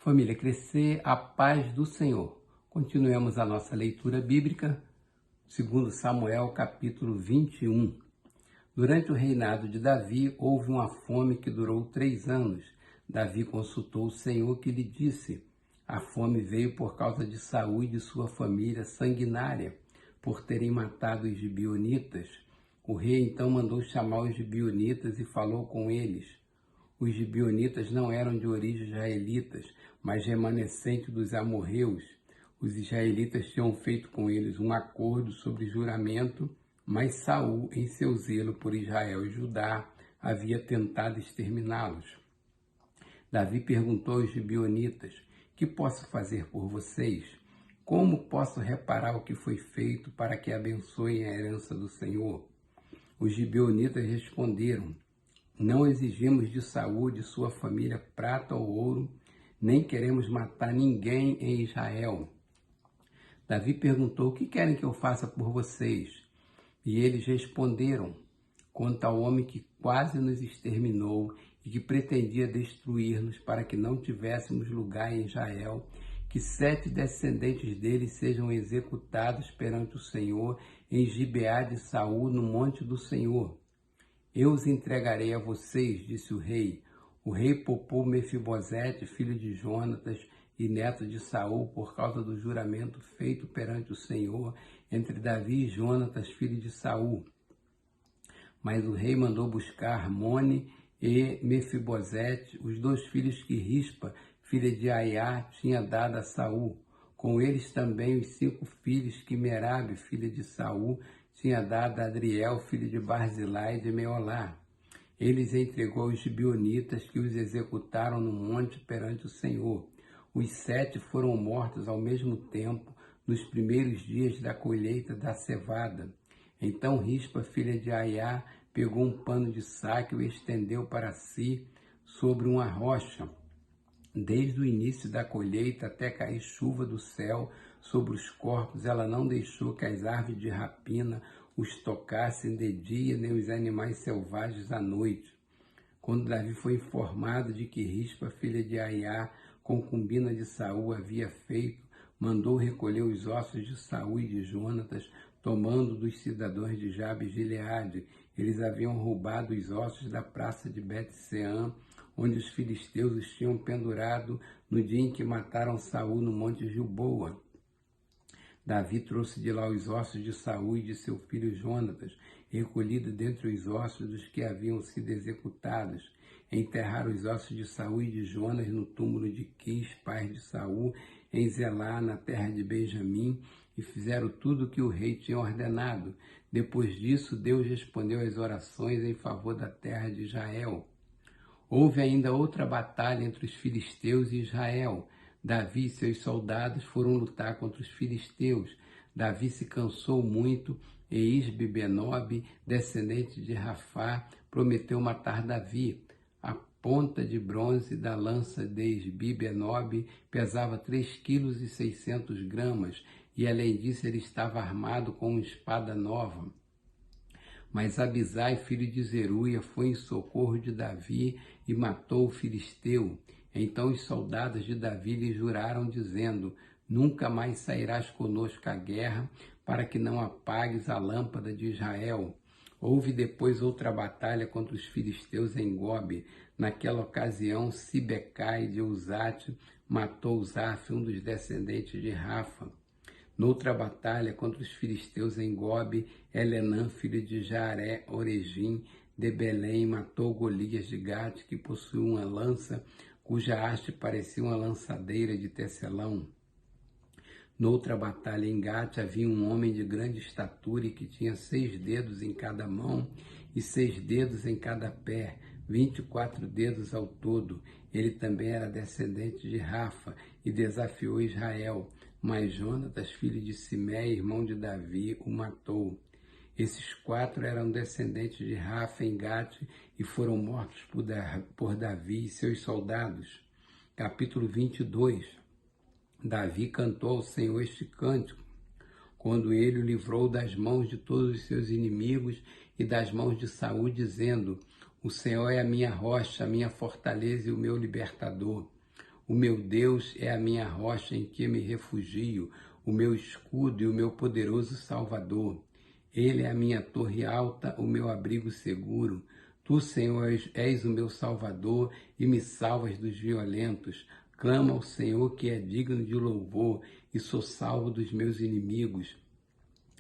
Família Crescer, a paz do Senhor. Continuemos a nossa leitura bíblica, segundo Samuel, capítulo 21. Durante o reinado de Davi, houve uma fome que durou 3 anos. Davi consultou o Senhor, que lhe disse: a fome veio por causa de Saul e de sua família sanguinária, por terem matado os gibeonitas. O rei então mandou chamar os gibeonitas e falou com eles. Os gibeonitas não eram de origem israelitas, mas remanescente dos amorreus. Os israelitas tinham feito com eles um acordo sobre juramento, mas Saul, em seu zelo por Israel e Judá, havia tentado exterminá-los. Davi perguntou aos gibeonitas: que posso fazer por vocês? Como posso reparar o que foi feito para que abençoem a herança do Senhor? Os gibeonitas responderam: não exigimos de Saul e de sua família prata ou ouro, nem queremos matar ninguém em Israel. Davi perguntou: o que querem que eu faça por vocês? E eles responderam: quanto ao homem que quase nos exterminou e que pretendia destruir-nos para que não tivéssemos lugar em Israel, que 7 descendentes dele sejam executados perante o Senhor em Gibeá de Saul, no monte do Senhor. Eu os entregarei a vocês, disse o rei. O rei poupou Mefibosete, filho de Jonatas e neto de Saul, por causa do juramento feito perante o Senhor entre Davi e Jonatas, filho de Saul. Mas o rei mandou buscar Armone e Mefibosete, os 2 filhos que Rispa, filha de Aiá, tinha dado a Saul. Com eles também os 5 filhos que Merabe, filha de Saul, tinha dado a Adriel, filho de Barzilai de Meolá. Eles entregou aos gibeonitas, que os executaram no monte perante o Senhor. Os 7 foram mortos ao mesmo tempo, nos primeiros dias da colheita da cevada. Então Rispa, filha de Aiá, pegou um pano de saco e o estendeu para si sobre uma rocha. Desde o início da colheita até cair chuva do céu sobre os corpos, ela não deixou que as aves de rapina os tocassem de dia, nem os animais selvagens à noite. Quando Davi foi informado de que Rispa, filha de Aiá, concubina de Saul, havia feito, mandou recolher os ossos de Saul e de Jonatas, tomando dos cidadãos de Jabes de Gileade. Eles haviam roubado os ossos da praça de Bet-Seã, onde os filisteus os tinham pendurado no dia em que mataram Saul no monte Gilboa. Davi trouxe de lá os ossos de Saul e de seu filho Jonatas, recolhidos dentre os ossos dos que haviam sido executados. Enterraram os ossos de Saul e de Jonas no túmulo de Quis, pai de Saul, em Zelá, na terra de Benjamim, e fizeram tudo o que o rei tinha ordenado. Depois disso, Deus respondeu às orações em favor da terra de Israel. Houve ainda outra batalha entre os filisteus e Israel. Davi e seus soldados foram lutar contra os filisteus. Davi se cansou muito e Isbi-Benob, descendente de Rafá, prometeu matar Davi. A ponta de bronze da lança de Isbi-Benob pesava 3,6 kg, e além disso ele estava armado com uma espada nova. Mas Abisai, filho de Zeruia, foi em socorro de Davi e matou o filisteu. Então os soldados de Davi lhe juraram, dizendo: nunca mais sairás conosco à guerra, para que não apagues a lâmpada de Israel. Houve depois outra batalha contra os filisteus em Gobe. Naquela ocasião, Sibecai de Uzate matou Zaf, um dos descendentes de Rafa. Noutra batalha contra os filisteus em Gobe, Elenã, filho de Jaré, Orejim, de Belém, matou Golias de Gate, que possuía uma lança, cuja haste parecia uma lançadeira de tecelão. Noutra batalha em Gate, havia um homem de grande estatura e que tinha 6 dedos em cada mão e 6 dedos em cada pé, 24 dedos ao todo. Ele também era descendente de Rafa e desafiou Israel. Mas Jonatas, filho de Simé, irmão de Davi, o matou. Esses 4 eram descendentes de Rafa em Gate e foram mortos por Davi e seus soldados. Capítulo 22. Davi cantou ao Senhor este cântico, quando ele o livrou das mãos de todos os seus inimigos e das mãos de Saul, dizendo: o Senhor é a minha rocha, a minha fortaleza e o meu libertador. O meu Deus é a minha rocha em que me refugio, o meu escudo e o meu poderoso Salvador. Ele é a minha torre alta, o meu abrigo seguro. Tu, Senhor, és o meu Salvador e me salvas dos violentos. Clamo ao Senhor, que é digno de louvor, e sou salvo dos meus inimigos.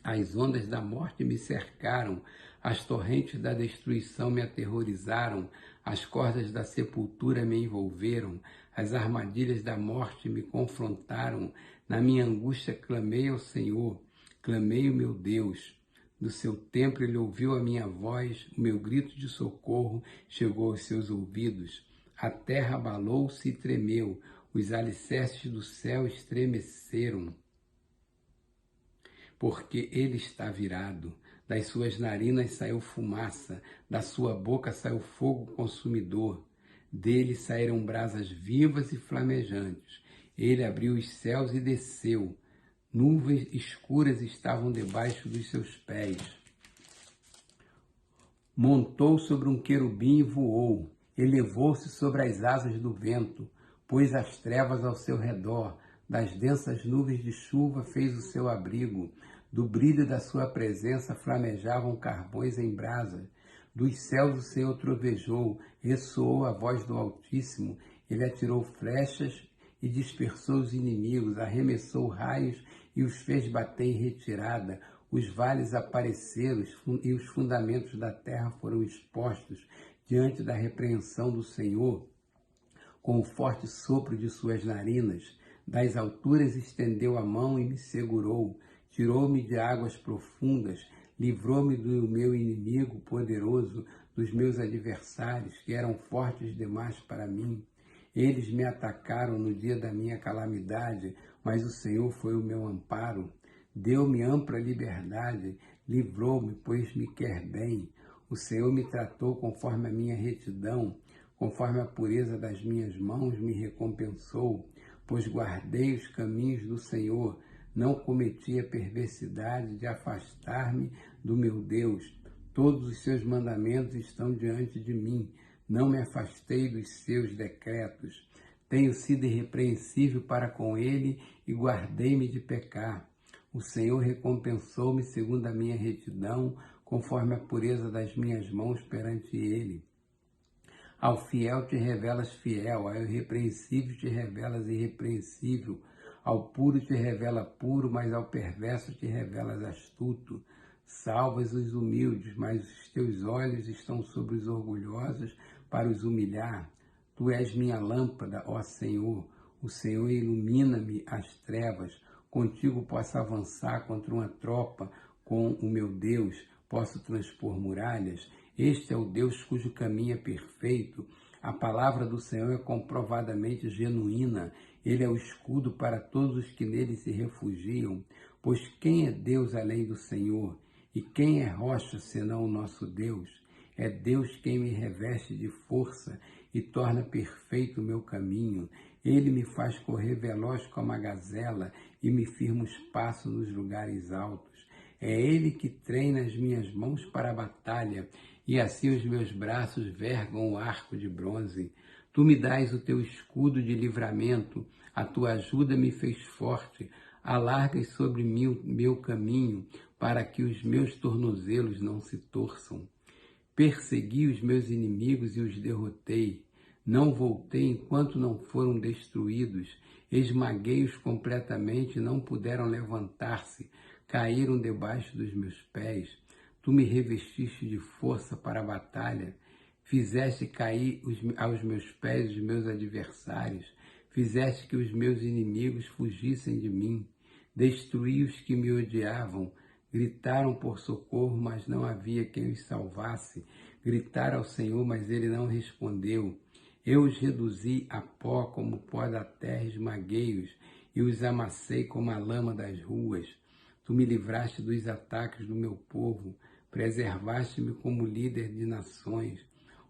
As ondas da morte me cercaram, as torrentes da destruição me aterrorizaram, as cordas da sepultura me envolveram, as armadilhas da morte me confrontaram. Na minha angústia clamei ao Senhor, clamei o meu Deus. Do seu templo ele ouviu a minha voz, o meu grito de socorro chegou aos seus ouvidos. A terra abalou-se e tremeu, os alicerces do céu estremeceram. Porque ele está virado, das suas narinas saiu fumaça, da sua boca saiu fogo consumidor, dele saíram brasas vivas e flamejantes. Ele abriu os céus e desceu, nuvens escuras estavam debaixo dos seus pés. Montou sobre um querubim e voou, elevou-se sobre as asas do vento, pôs as trevas ao seu redor, das densas nuvens de chuva fez o seu abrigo, do brilho da sua presença flamejavam carvões em brasa. Dos céus o Senhor trovejou, ressoou a voz do Altíssimo, ele atirou flechas e dispersou os inimigos, arremessou raios e os fez bater em retirada. Os vales apareceram e os fundamentos da terra foram expostos diante da repreensão do Senhor, com o forte sopro de suas narinas. Das alturas estendeu a mão e me segurou, tirou-me de águas profundas, livrou-me do meu inimigo poderoso, dos meus adversários, que eram fortes demais para mim. Eles me atacaram no dia da minha calamidade, mas o Senhor foi o meu amparo. Deu-me ampla liberdade, livrou-me, pois me quer bem. O Senhor me tratou conforme a minha retidão, conforme a pureza das minhas mãos me recompensou, pois guardei os caminhos do Senhor, não cometi a perversidade de afastar-me do meu Deus. Todos os seus mandamentos estão diante de mim, não me afastei dos seus decretos. Tenho sido irrepreensível para com ele e guardei-me de pecar. O Senhor recompensou-me segundo a minha retidão, conforme a pureza das minhas mãos perante ele. Ao fiel te revelas fiel, ao irrepreensível te revelas irrepreensível, ao puro te revela puro, mas ao perverso te revelas astuto. Salvas os humildes, mas os teus olhos estão sobre os orgulhosos para os humilhar. Tu és minha lâmpada, ó Senhor. O Senhor ilumina-me as trevas. Contigo posso avançar contra uma tropa, com o meu Deus posso transpor muralhas. Este é o Deus cujo caminho é perfeito. A palavra do Senhor é comprovadamente genuína. Ele é o escudo para todos os que nele se refugiam. Pois quem é Deus além do Senhor? E quem é rocha senão o nosso Deus? É Deus quem me reveste de força e torna perfeito o meu caminho. Ele me faz correr veloz como a gazela e me firma os passos nos lugares altos. É Ele que treina as minhas mãos para a batalha, e assim os meus braços vergam o arco de bronze. Tu me dás o teu escudo de livramento, a tua ajuda me fez forte. Alargas sobre mim meu caminho, para que os meus tornozelos não se torçam. Persegui os meus inimigos e os derrotei. Não voltei enquanto não foram destruídos. Esmaguei-os completamente e não puderam levantar-se. Caíram debaixo dos meus pés. Tu me revestiste de força para a batalha. Fizeste cair aos meus pés os meus adversários. Fizeste que os meus inimigos fugissem de mim. Destruí os que me odiavam. Gritaram por socorro, mas não havia quem os salvasse. Gritaram ao Senhor, mas ele não respondeu. Eu os reduzi a pó como pó da terra, esmaguei-os, e os amassei como a lama das ruas. Tu me livraste dos ataques do meu povo, preservaste-me como líder de nações.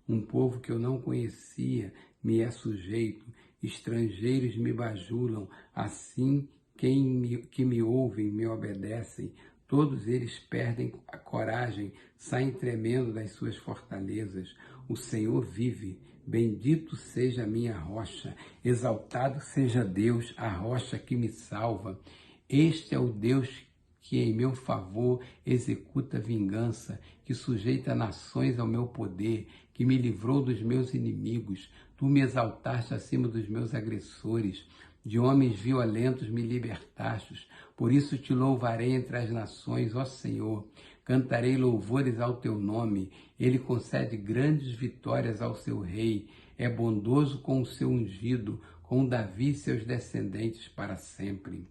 Um povo que eu não conhecia me é sujeito, estrangeiros me bajulam, assim que me ouvem me obedecem. Todos eles perdem a coragem, saem tremendo das suas fortalezas. O Senhor vive, Bendito seja a minha rocha, exaltado seja Deus, a rocha que me salva. Este é o Deus que em meu favor executa vingança, que sujeita nações ao meu poder, que me livrou dos meus inimigos. Tu me exaltaste acima dos meus agressores, de homens violentos me libertastes. Por isso te louvarei entre as nações, ó Senhor. Cantarei louvores ao teu nome. Ele concede grandes vitórias ao seu rei. É bondoso com o seu ungido, com Davi e seus descendentes para sempre.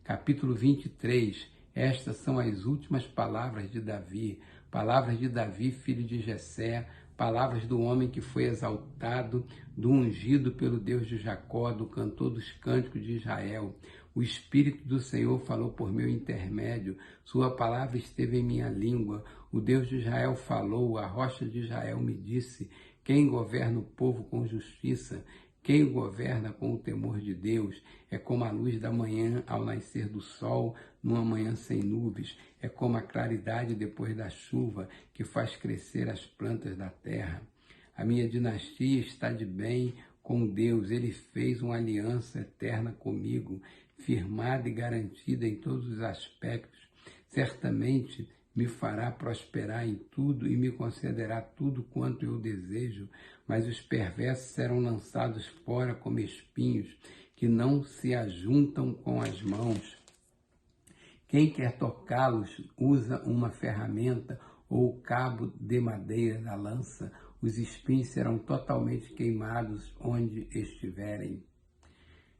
Capítulo 23. Estas são as últimas palavras de Davi, filho de Jessé, palavras do homem que foi exaltado, do ungido pelo Deus de Jacó, do cantor dos cânticos de Israel. O Espírito do Senhor falou por meu intermédio, sua palavra esteve em minha língua. O Deus de Israel falou, a rocha de Israel me disse: quem governa o povo com justiça? Quem o governa com o temor de Deus? É como a luz da manhã ao nascer do sol, numa manhã sem nuvens. É como a claridade depois da chuva, que faz crescer as plantas da terra. A minha dinastia está de bem com Deus. Ele fez uma aliança eterna comigo, firmada e garantida em todos os aspectos. Certamente me fará prosperar em tudo e me concederá tudo quanto eu desejo, mas os perversos serão lançados fora como espinhos, que não se ajuntam com as mãos. Quem quer tocá-los usa uma ferramenta ou o cabo de madeira da lança. Os espinhos serão totalmente queimados onde estiverem.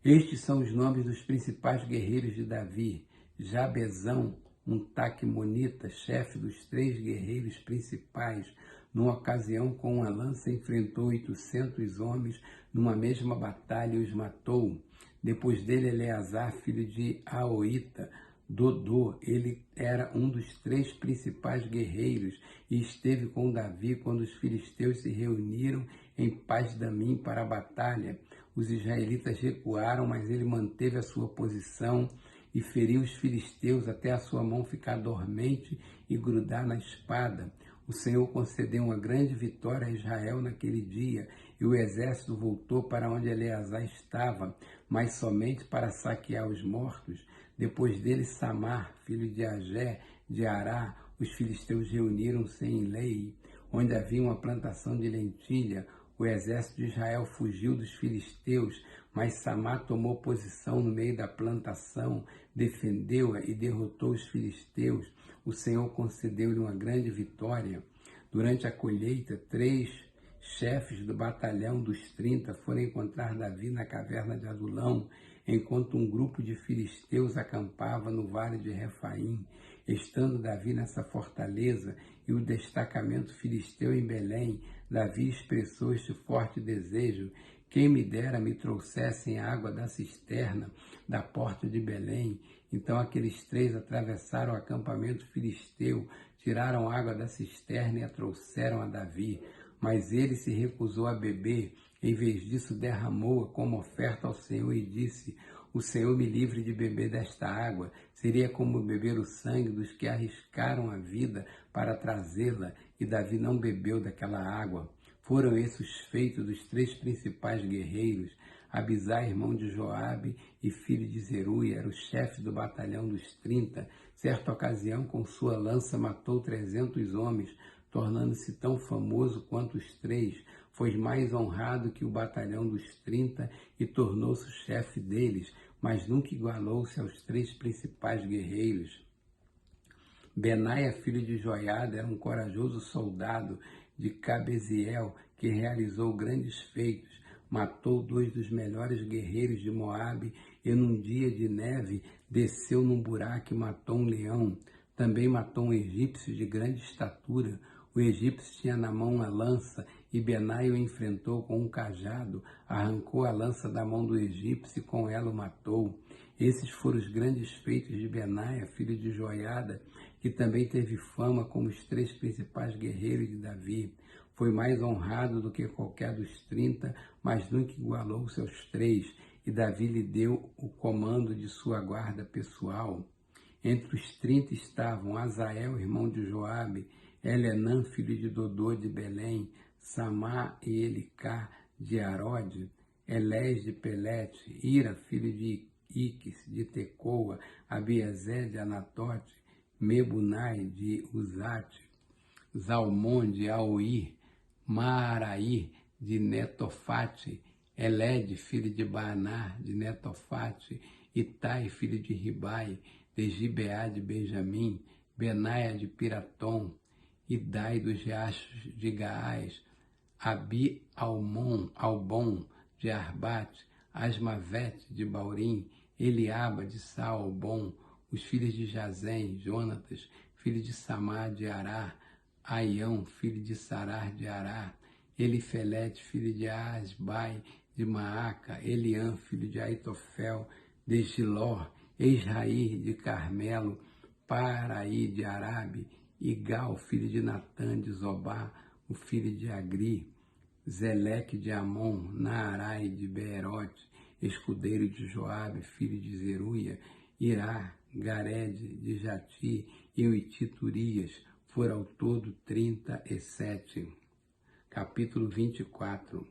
Estes são os nomes dos principais guerreiros de Davi: Jabezão, um taquimonita, chefe dos 3 guerreiros principais. Numa ocasião, com uma lança, enfrentou 800 homens numa mesma batalha e os matou. Depois dele, Eleazar, filho de Aoíta, Dodô. Ele era um dos 3 principais guerreiros e esteve com Davi quando os filisteus se reuniram em Paz-damim para a batalha. Os israelitas recuaram, mas ele manteve a sua posição e feriu os filisteus até a sua mão ficar dormente e grudar na espada. O Senhor concedeu uma grande vitória a Israel naquele dia, e o exército voltou para onde Eleazar estava, mas somente para saquear os mortos. Depois dele, Samar, filho de Agé, de Ará, os filisteus reuniram-se em Lei, onde havia uma plantação de lentilha. O exército de Israel fugiu dos filisteus, mas Samar tomou posição no meio da plantação, defendeu-a e derrotou os filisteus. O Senhor concedeu-lhe uma grande vitória. Durante a colheita, 3 chefes do batalhão dos 30 foram encontrar Davi na caverna de Adulão, enquanto um grupo de filisteus acampava no vale de Refaim. Estando Davi nessa fortaleza e o destacamento filisteu em Belém, Davi expressou este forte desejo: quem me dera me trouxessem água da cisterna da porta de Belém. Então aqueles 3 atravessaram o acampamento filisteu, tiraram água da cisterna e a trouxeram a Davi. Mas ele se recusou a beber. Em vez disso, derramou-a como oferta ao Senhor e disse: o Senhor me livre de beber desta água. Seria como beber o sangue dos que arriscaram a vida para trazê-la, e Davi não bebeu daquela água. Foram esses os feitos dos 3 principais guerreiros. Abisai, irmão de Joabe e filho de Zeruia, era o chefe do batalhão dos 30. Certa ocasião, com sua lança, matou 300 homens, tornando-se tão famoso quanto os 3. Foi mais honrado que o batalhão dos 30 e tornou-se o chefe deles, mas nunca igualou-se aos 3 principais guerreiros. Benaia, filho de Joiada, era um corajoso soldado de Cabeziel, que realizou grandes feitos. Matou 2 dos melhores guerreiros de Moabe e num dia de neve desceu num buraco e matou um leão. Também matou um egípcio de grande estatura. O egípcio tinha na mão uma lança e Benaia o enfrentou com um cajado, arrancou a lança da mão do egípcio e com ela o matou. Esses foram os grandes feitos de Benaia, filho de Joiada, que também teve fama como os 3 principais guerreiros de Davi. Foi mais honrado do que qualquer dos 30, mas nunca igualou-se aos 3, e Davi lhe deu o comando de sua guarda pessoal. Entre os 30 estavam Azael, irmão de Joabe, Elenã, filho de Dodô de Belém, Samá e Elicá de Arode, Elés de Pelete, Ira, filho de Iques, de Tecoa, Abiezé de Anatote, Mebunai de Uzate, Zalmon de Auir, Maaraí de Netofate, Elede, filho de Baanar, de Netofate, Itai, filho de Ribai, de Gibeá de Benjamim, Benaia de Piratom, Idai dos riachos de Gaás, Albon de Arbate, Asmavete de Baurim, Eliaba de Saalbon, os filhos de Jazém, Jonatas, filho de Samá de Ará, Aião, filho de Sarar de Ará, Elifelete, filho de Asbai de Maaca, Eliã, filho de Aitofel, de Giló, Esraí de Carmelo, Paraí de Arabe, Igal, filho de Natã de Zobá, o filho de Agri, Zeleque de Amon, Naarai de Beerote, escudeiro de Joabe, filho de Zeruia, Irá, Garede de Jati e Uititurias, foram ao todo 37. Capítulo 24.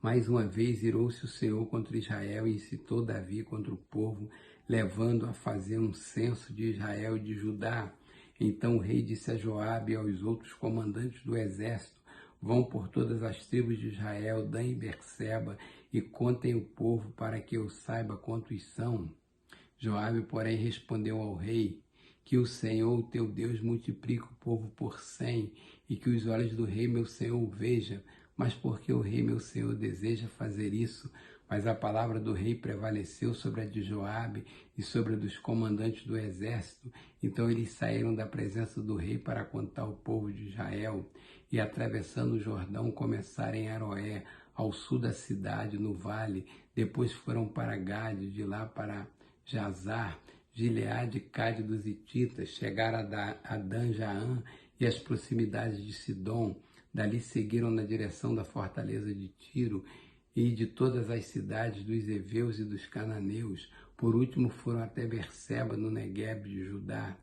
Mais uma vez irou-se o Senhor contra Israel e incitou Davi contra o povo, levando a fazer um censo de Israel e de Judá. Então o rei disse a Joabe e aos outros comandantes do exército: vão por todas as tribos de Israel, Dan e Berseba, e contem o povo para que eu saiba quantos são. Joabe, porém, respondeu ao rei: que o Senhor, o teu Deus, multiplique o povo por 100, e que os olhos do rei, meu senhor, o vejam. Mas porque o rei, meu senhor, deseja fazer isso? Mas a palavra do rei prevaleceu sobre a de Joabe e sobre a dos comandantes do exército. Então eles saíram da presença do rei para contar o povo de Israel. E atravessando o Jordão, começaram em Aroé, ao sul da cidade, no vale. Depois foram para Gade, de lá para Jazar, Gileade, Cade dos Hititas, chegaram a Dan-Jaã e as proximidades de Sidom. Dali seguiram na direção da fortaleza de Tiro e de todas as cidades dos heveus e dos cananeus. Por último foram até Berseba, no Negueb de Judá.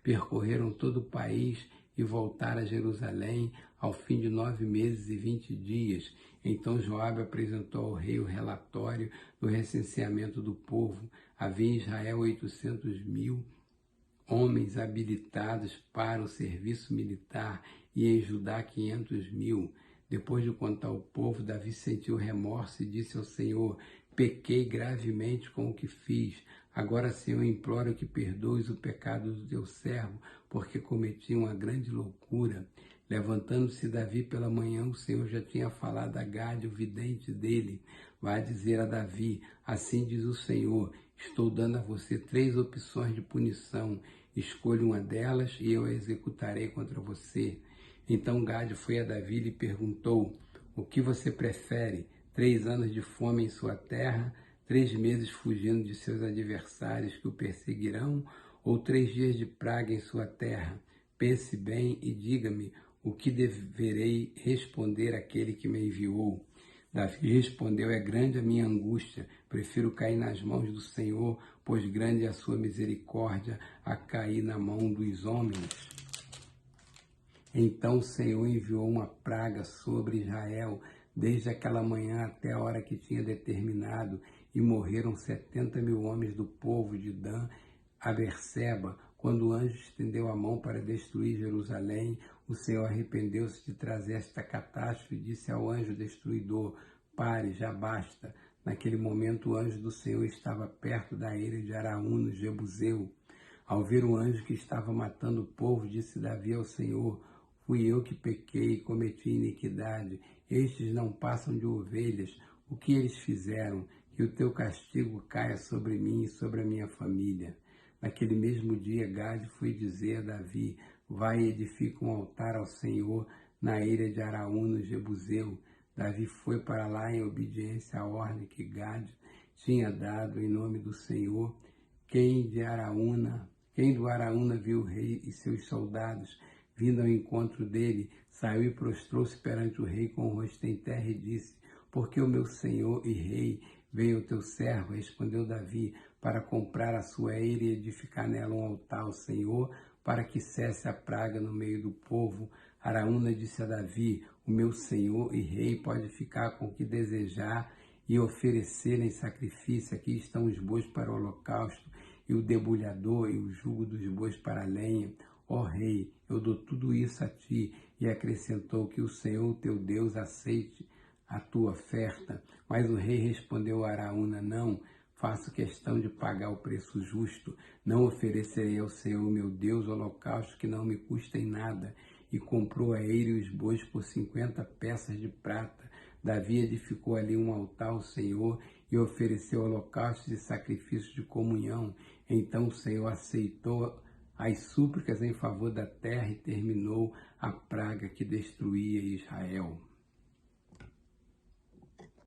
Percorreram todo o país e voltaram a Jerusalém ao fim de 9 meses e 20 dias. Então Joabe apresentou ao rei o relatório do recenseamento do povo. Havia em Israel 800.000 homens habilitados para o serviço militar e em Judá 500.000. Depois de contar o povo, Davi sentiu remorso e disse ao Senhor: pequei gravemente com o que fiz. Agora, Senhor, imploro que perdoes o pecado do teu servo, porque cometi uma grande loucura. Levantando-se Davi pela manhã, o Senhor já tinha falado a Gade, o vidente dele: vai dizer a Davi: assim diz o Senhor, estou dando a você 3 opções de punição. Escolha uma delas e eu a executarei contra você. Então Gade foi a Davi e lhe perguntou: o que você prefere? 3 anos de fome em sua terra, 3 meses fugindo de seus adversários que o perseguirão, ou 3 dias de praga em sua terra? Pense bem e diga-me o que deverei responder àquele que me enviou. Davi respondeu: é grande a minha angústia, prefiro cair nas mãos do Senhor, pois grande é a sua misericórdia, a cair na mão dos homens. Então o Senhor enviou uma praga sobre Israel, desde aquela manhã até a hora que tinha determinado, e morreram 70.000 homens do povo de Dan a Berseba. Quando o anjo estendeu a mão para destruir Jerusalém, o Senhor arrependeu-se de trazer esta catástrofe e disse ao anjo destruidor: pare, já basta. Naquele momento o anjo do Senhor estava perto da eira de Araúna, Jebuseu. Ao ver o anjo que estava matando o povo, disse Davi ao Senhor: fui eu que pequei e cometi iniquidade. Estes não passam de ovelhas. O que eles fizeram? Que o teu castigo caia sobre mim e sobre a minha família. Naquele mesmo dia, Gade foi dizer a Davi: vai e edifica um altar ao Senhor na eira de Araúna, Jebuseu. Davi foi para lá em obediência à ordem que Gade tinha dado em nome do Senhor. Quem do Araúna viu o rei e seus soldados vindo ao encontro dele, saiu e prostrou-se perante o rei com o rosto em terra e disse: porque o meu senhor e rei veio o teu servo, respondeu Davi, para comprar a sua eira e edificar nela um altar ao Senhor, para que cesse a praga no meio do povo. Araúna disse a Davi: o meu senhor e rei pode ficar com o que desejar e oferecer em sacrifício. Aqui estão os bois para o holocausto, e o debulhador e o jugo dos bois para a lenha. Ó rei, eu dou tudo isso a ti. E acrescentou: que o Senhor teu Deus aceite a tua oferta. Mas o rei respondeu a Araúna: não, faço questão de pagar o preço justo. Não oferecerei ao Senhor meu Deus holocaustos que não me custem nada. E comprou a ele os bois por 50 peças de prata. Davi edificou ali um altar ao Senhor e ofereceu holocaustos e sacrifícios de comunhão. Então o Senhor aceitou as súplicas em favor da terra e terminou a praga que destruía Israel.